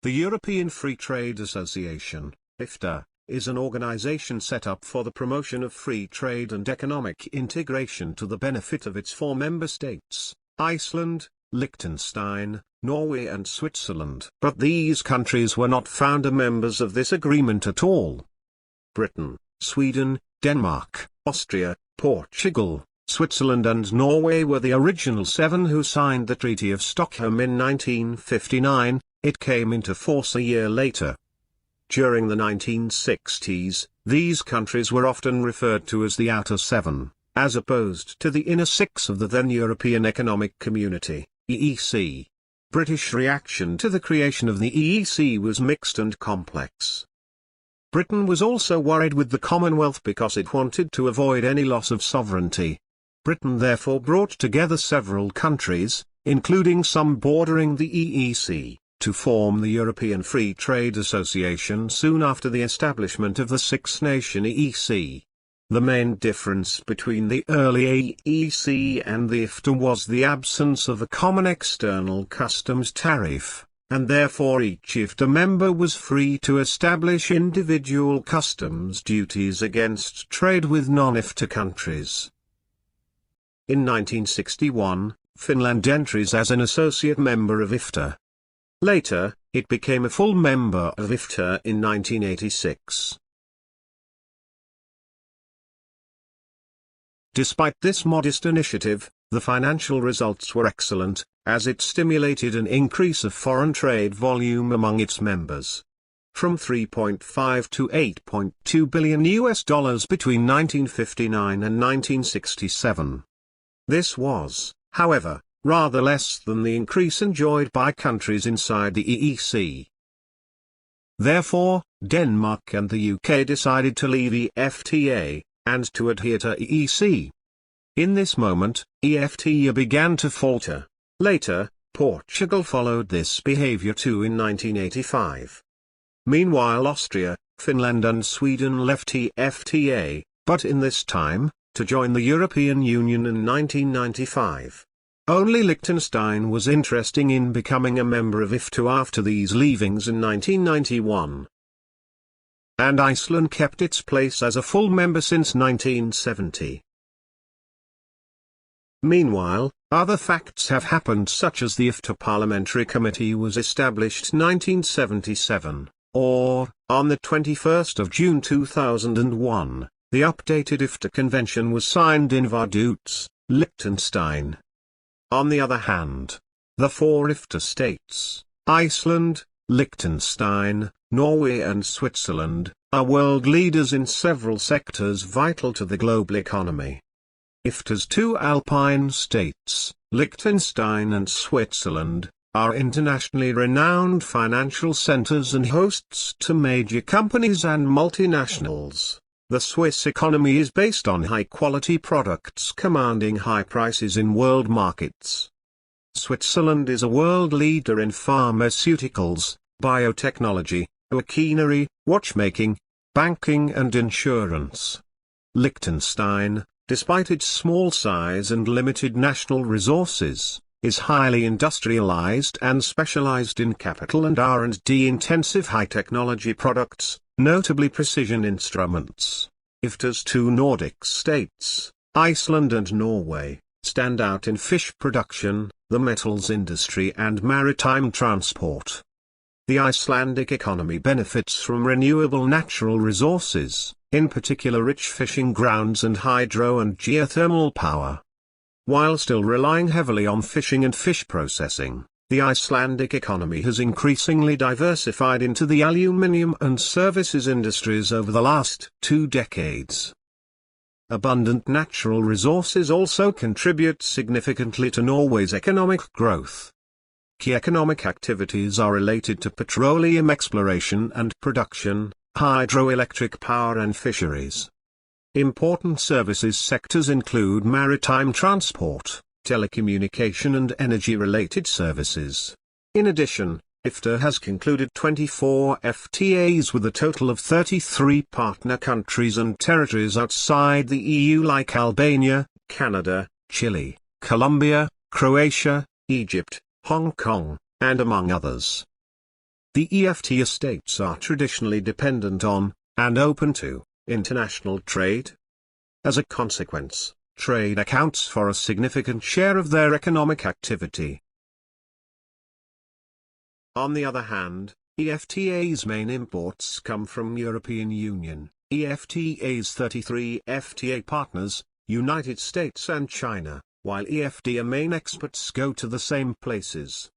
The European Free Trade Association, Efta, is an organization set up for the promotion of free trade and economic integration to the benefit of its four member states, Iceland, Liechtenstein, Norway and Switzerland. But these countries were not founder members of this agreement at all. Britain, Sweden, Denmark, Austria, Portugal, Switzerland and Norway were the original seven who signed the Treaty of Stockholm in 1959. It came into force a year later. During the 1960s, these countries were often referred to as the Outer Seven, as opposed to the Inner Six of the then European Economic Community, EEC. British reaction to the creation of the EEC was mixed and complex. Britain was also worried with the Commonwealth because it wanted to avoid any loss of sovereignty. Britain therefore brought together several countries, including some bordering the EEC, to form the European Free Trade Association soon after the establishment of the six-nation EEC. The main difference between the early EEC and the Efta was the absence of a common external customs tariff, and therefore each Efta member was free to establish individual customs duties against trade with non-Efta countries. In 1961, Finland enters as an associate member of Efta. Later, it became a full member of Efta in 1986. Despite this modest initiative, the financial results were excellent, as it stimulated an increase of foreign trade volume among its members. From $3.5 to $8.2 billion between 1959 and 1967. This was, however, rather less than the increase enjoyed by countries inside the EEC. Therefore, Denmark and the UK decided to leave EFTA, and to adhere to EEC. In this moment, EFTA began to falter. Later, Portugal followed this behavior too in 1985. Meanwhile Austria, Finland and Sweden left EFTA, but in this time, to join the European Union in 1995. Only Liechtenstein was interested in becoming a member of Efta after these leavings in 1991. And Iceland kept its place as a full member since 1970. Meanwhile, other facts have happened such as the Efta Parliamentary Committee was established 1977, or, on the 21st of June 2001, the updated Efta Convention was signed in Vaduz, Liechtenstein. On the other hand, the four Efta states, Iceland, Liechtenstein, Norway and Switzerland, are world leaders in several sectors vital to the global economy. Efta's two alpine states, Liechtenstein and Switzerland, are internationally renowned financial centers and hosts to major companies and multinationals. The Swiss economy is based on high-quality products commanding high prices in world markets. Switzerland is a world leader in pharmaceuticals, biotechnology, machinery, watchmaking, banking and insurance. Liechtenstein, despite its small size and limited national resources, is highly industrialized and specialized in capital and R&D intensive high-technology products, notably precision instruments. Efta's two Nordic states, Iceland and Norway, stand out in fish production, the metals industry and maritime transport. The Icelandic economy benefits from renewable natural resources, in particular rich fishing grounds and hydro and geothermal power. While still relying heavily on fishing and fish processing, the Icelandic economy has increasingly diversified into the aluminium and services industries over the last 2 decades. Abundant natural resources also contribute significantly to Norway's economic growth. Key economic activities are related to petroleum exploration and production, hydroelectric power and fisheries. Important services sectors include maritime transport, telecommunication and energy-related services. In addition, Efta has concluded 24 FTAs with a total of 33 partner countries and territories outside the EU like Albania, Canada, Chile, Colombia, Croatia, Egypt, Hong Kong, and among others. The EFTA states are traditionally dependent on, and open to, international trade. As a consequence, trade accounts for a significant share of their economic activity. On the other hand, EFTA's main imports come from European Union, EFTA's 33 FTA partners, United States and China, while EFTA main exports go to the same places.